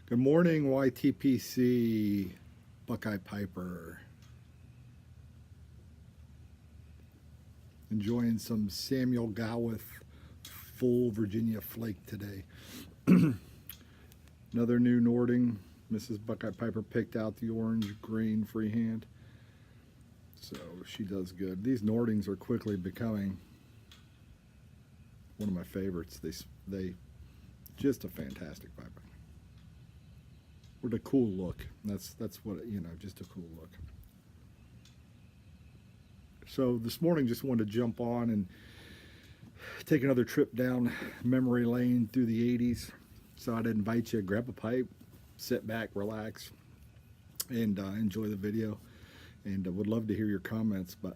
Good morning, YTPC, Buckeye Piper. Enjoying some Samuel Gowith full Virginia flake today. Another new Nording. Mrs. Buckeye Piper picked out the orange green freehand. So she does good. These Nordings are quickly becoming one of my favorites. They just a fantastic piper. With a cool look. That's what, just a cool look. So this morning just wanted to jump on and take another trip down memory lane through the 80s. So I'd invite you to grab a pipe, sit back, relax, and enjoy the video. And would love to hear your comments. But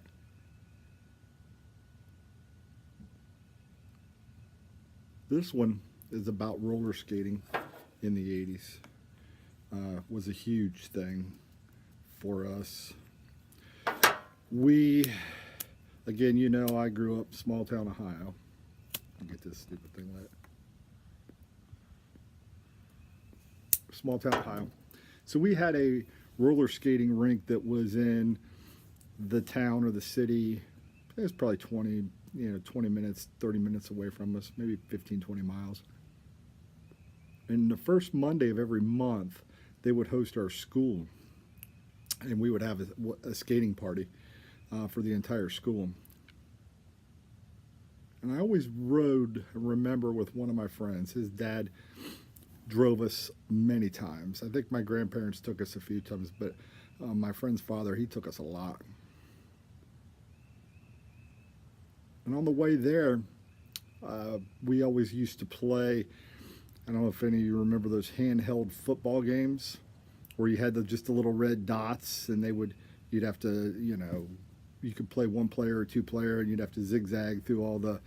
this one is about roller skating in the 80s. Was a huge thing for us. Again, I grew up small town Ohio. I'll get this stupid thing lit. Small town Ohio. So we had a roller skating rink that was in the town or the city. It was probably 20 minutes, 30 minutes away from us, maybe 15, 20 miles. And the first Monday of every month, they would host our school, and we would have a skating party for the entire school. And I always remember with one of my friends. His dad drove us many times. I think my grandparents took us a few times, but my friend's father, he took us a lot. And on the way there, we always used to play. I don't know if any of you remember those handheld football games where you had just the little red dots, and you'd have to, you could play one player or two player, and you'd have to zigzag through all the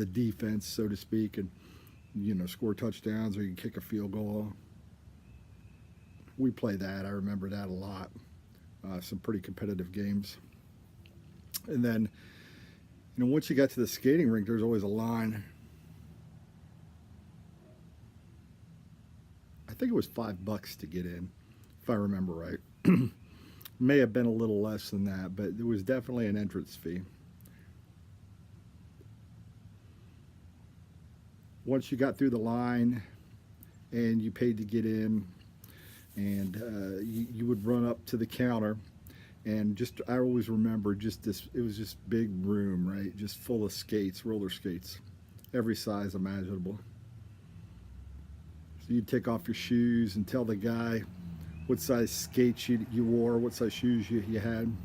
defense, so to speak, and, score touchdowns, or you can kick a field goal. We play that. I remember that a lot. Some pretty competitive games. And then, once you got to the skating rink, there's always a line. I think it was $5 to get in, if I remember right. May have been a little less than that, but there was definitely an entrance fee. Once you got through the line and you paid to get in, and you would run up to the counter, and I always remember it was just big room, right? Just full of skates, roller skates, every size imaginable. So you'd take off your shoes and tell the guy what size skates you wore, what size shoes you had.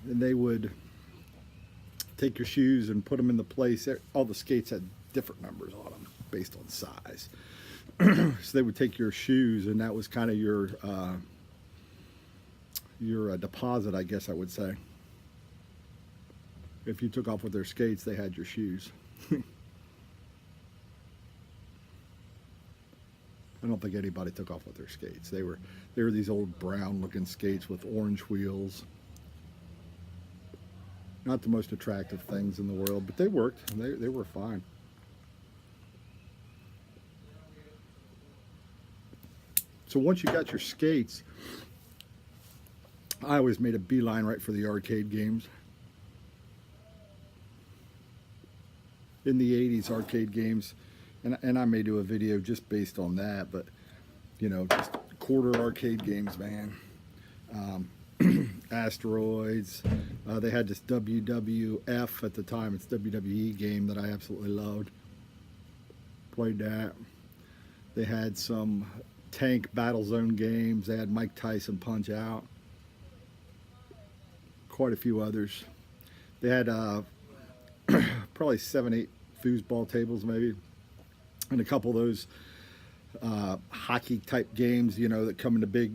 And they would take your shoes and put them in the place. All the skates had different numbers on them based on size. So they would take your shoes, and that was kind of your deposit, I guess I would say. If you took off with their skates, they had your shoes. I don't think anybody took off with their skates. They were these old brown-looking skates with orange wheels. Not the most attractive things in the world, but they worked. They were fine. So once you got your skates, I always made a beeline right for the arcade games. In the 80s, arcade games, and I may do a video just based on that, but just quarter arcade games, man. Asteroids. They had this WWF at the time. It's WWE game that I absolutely loved. Played that. They had some tank battle zone games. They had Mike Tyson Punch Out. Quite a few others. They had probably 7, 8 foosball tables maybe, and a couple of those hockey type games, that come in a big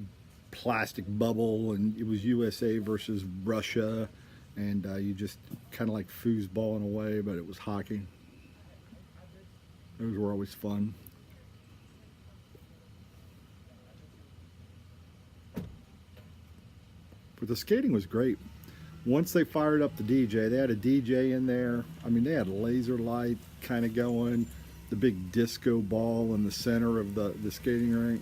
plastic bubble, and it was USA versus Russia, and you just kind of like foosball in a way, but it was hockey. Those were always fun. But the skating was great. Once they fired up the DJ, they had a DJ in there. I mean, they had a laser light kind of going. the big disco ball in the center of the skating rink.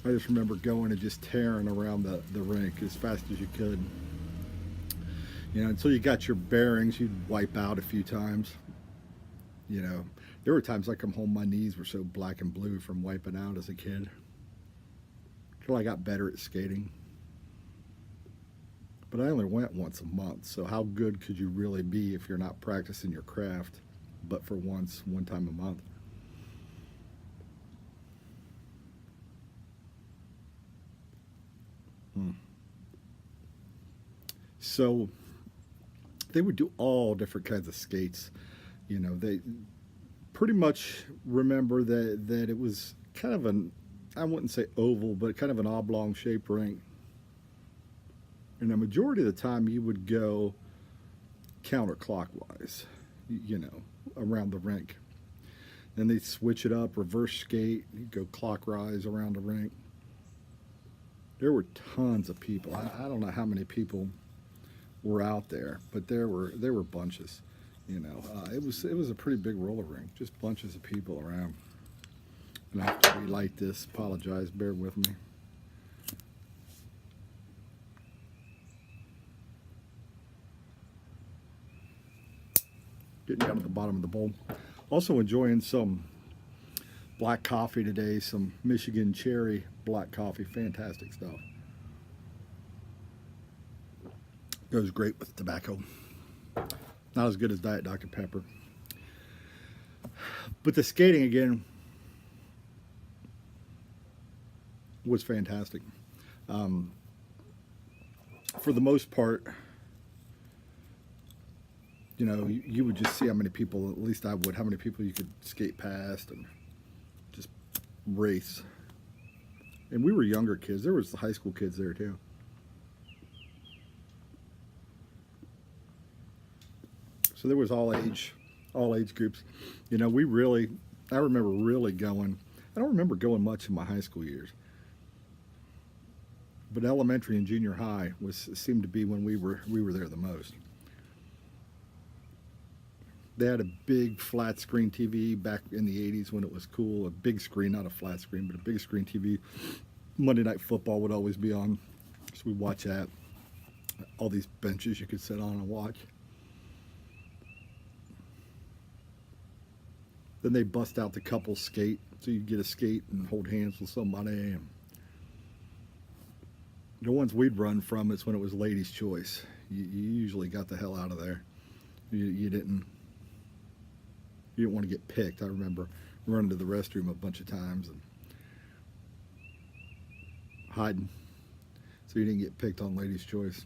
I just remember going and just tearing around the rink as fast as you could. You know, until you got your bearings, you'd wipe out a few times. You know, there were times I come home, my knees were so black and blue from wiping out as a kid. Until I got better at skating. But I only went once a month, so how good could you really be if you're not practicing your craft, but for once, one time a month? So they would do all different kinds of skates. You know, they pretty much remember that it was kind of an, I wouldn't say oval, but kind of an oblong shaped rink. And the majority of the time you would go counterclockwise, you know, around the rink. Then they'd switch it up, reverse skate, you'd go clockwise around the rink. There were tons of people. I don't know how many people were out there, but there were bunches. You know, it was a pretty big roller rink, just bunches of people around. And I have to relight this. Apologize, bear with me. Getting down to the bottom of the bowl. Also enjoying some black coffee today, some Michigan cherry black coffee, fantastic stuff. Goes great with tobacco. Not as good as Diet Dr. Pepper. But the skating again was fantastic. For the most part, you know, you would just see how many people, at least I would, how many people you could skate past and just race. And we were younger kids. There was the high school kids there too. So there was all age groups. You know, I remember really going, I don't remember going much in my high school years. But elementary and junior high seemed to be when we were there the most. They had a big flat screen TV back in the 80s when it was cool. A big screen, not a flat screen, but a big screen TV. Monday Night Football would always be on. So we'd watch that. All these benches you could sit on and watch. Then they bust out the couple skate. So you'd get a skate and hold hands with somebody. And the ones we'd run from is when it was ladies' choice. You usually got the hell out of there. You didn't want to get picked. I remember running to the restroom a bunch of times and hiding so you didn't get picked on ladies' choice.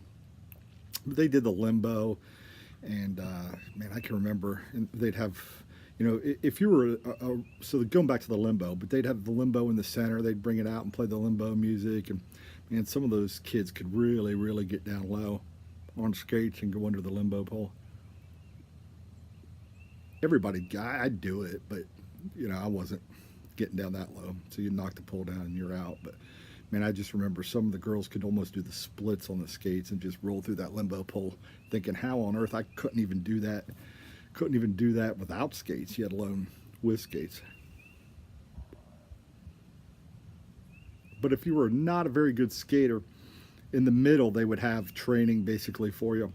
But they did the limbo, and man, I can remember, and they'd have, you know, if you were so going back to the limbo, but they'd have the limbo in the center. They'd bring it out and play the limbo music, and man, some of those kids could really get down low on skates and go under the limbo pole. Everybody, I'd do it, but you know, I wasn't getting down that low. So you knock the pole down and you're out. But man, I just remember some of the girls could almost do the splits on the skates and just roll through that limbo pole, thinking, how on earth I couldn't even do that. Couldn't even do that without skates, yet alone with skates. But if you were not a very good skater, in the middle they would have training basically for you.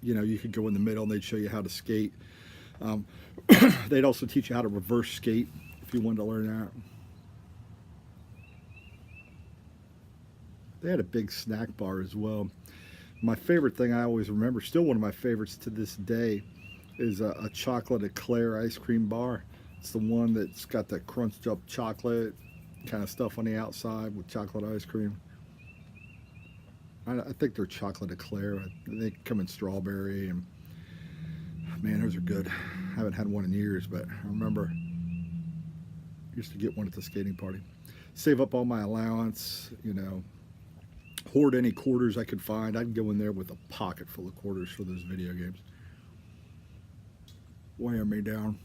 You know, you could go in the middle and they'd show you how to skate. They'd also teach you how to reverse skate if you wanted to learn that. They had a big snack bar as well. My favorite thing I always remember, still one of my favorites to this day, is a chocolate eclair ice cream bar. It's the one that's got that crunched up chocolate kind of stuff on the outside with chocolate ice cream. I think they're chocolate eclair. They come in strawberry, and man, those are good. I haven't had one in years, but I remember I used to get one at the skating party. Save up all my allowance, you know, hoard any quarters I could find. I'd go in there with a pocket full of quarters for those video games. Weighing me down.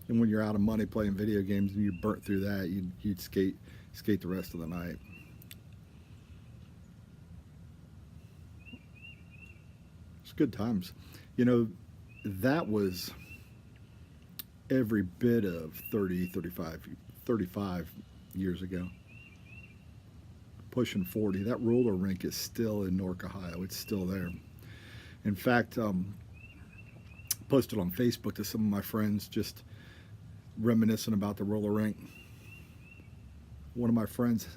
And when you're out of money playing video games and you burnt through that, you'd skate the rest of the night. Good times. You know, that was every bit of 30, 35 years ago. Pushing 40. That roller rink is still in Newark, Ohio. It's still there. In fact, posted on Facebook to some of my friends just reminiscing about the roller rink. One of my friends,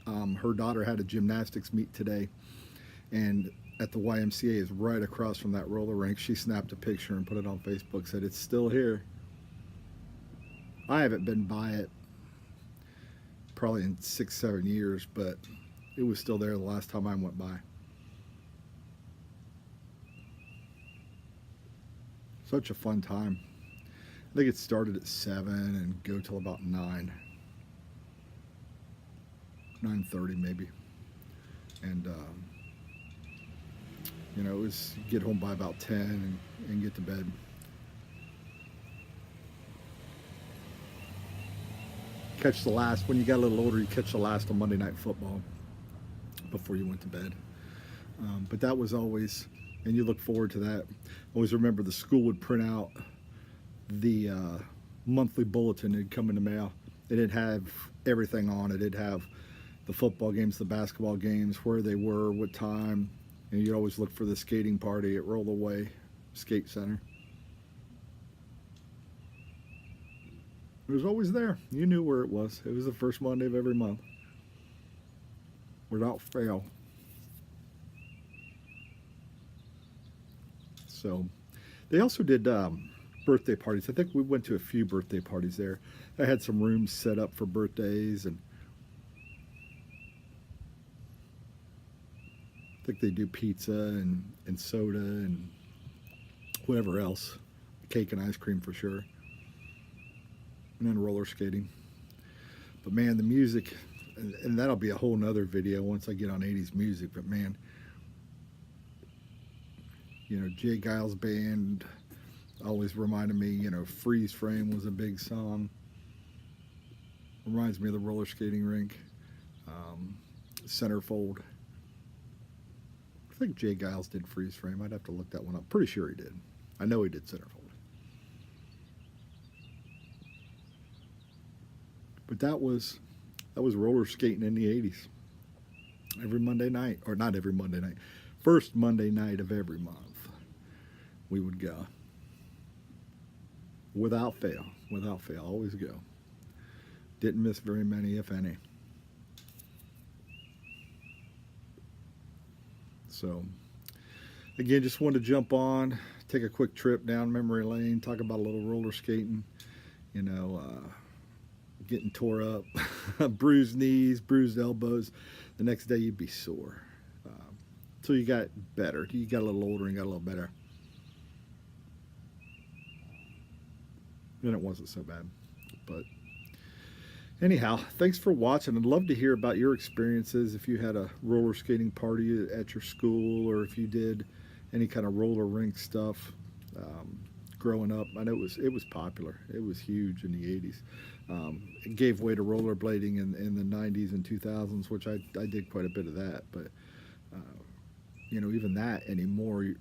her daughter had a gymnastics meet today, and at the YMCA is right across from that roller rink. She snapped a picture and put it on Facebook, said it's still here. I haven't been by it probably in 6-7 years, but it was still there the last time I went by. Such a fun time. I think it started at 7 and go till about 9:30 maybe. And you know, it was get home by about 10 and get to bed. Catch the last, when you got a little older, you catch the last on Monday Night Football before you went to bed. But that was always, and you look forward to that. Always remember the school would print out the monthly bulletin. It'd come in the mail. It'd have everything on it. It'd have the football games, the basketball games, where they were, what time. And you'd always look for the skating party at Rollaway Skate Center. It was always there. You knew where it was. It was the first Monday of every month, without fail. So they also did birthday parties. I think we went to a few birthday parties there. They had some rooms set up for birthdays, and I think they do pizza and soda and whatever else. Cake and ice cream for sure. And then roller skating. But man, the music, and that'll be a whole nother video once I get on 80s music, but man, you know, Jay Giles Band always reminded me, you know, Freeze Frame was a big song. Reminds me of the roller skating rink. Centerfold. I think Jay Giles did Freeze Frame. I'd have to look that one up. Pretty sure he did. I know he did Centerfold. But that was roller skating in the 80s. Every Monday night, or not every Monday night, first Monday night of every month, we would go. Without fail, always go. Didn't miss very many, if any. So, again, just wanted to jump on, take a quick trip down memory lane, talk about a little roller skating, you know, getting tore up, bruised knees, bruised elbows. The next day you'd be sore. So you got better. You got a little older and got a little better. Then it wasn't so bad. But anyhow, thanks for watching. I'd love to hear about your experiences, if you had a roller skating party at your school, or if you did any kind of roller rink stuff growing up. I know it was popular. It was huge in the 80s. It gave way to rollerblading in the 90s and 2000s, which I did quite a bit of that. But you know, even that anymore,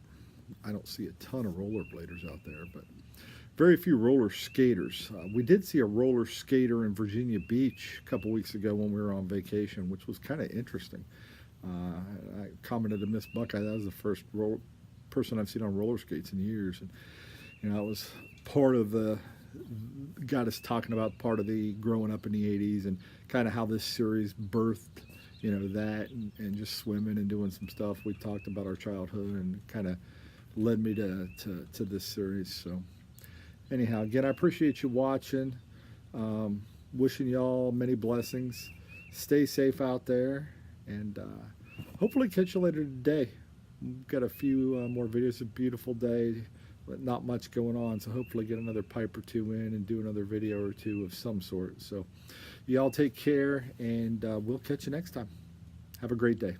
I don't see a ton of rollerbladers out there, but very few roller skaters. We did see a roller skater in Virginia Beach a couple weeks ago when we were on vacation, which was kind of interesting. I commented to Miss Buckeye, that was the first person I've seen on roller skates in years. And you know, it was part of got us talking about part of the growing up in the 80s and kind of how this series birthed, you know, that and just swimming and doing some stuff. We talked about our childhood and kind of led me to this series. So anyhow, again, I appreciate you watching. Wishing y'all many blessings. Stay safe out there, and hopefully catch you later today. We've got a few more videos. It's a beautiful day, but not much going on, so hopefully get another pipe or two in and do another video or two of some sort. So y'all take care, and we'll catch you next time. Have a great day.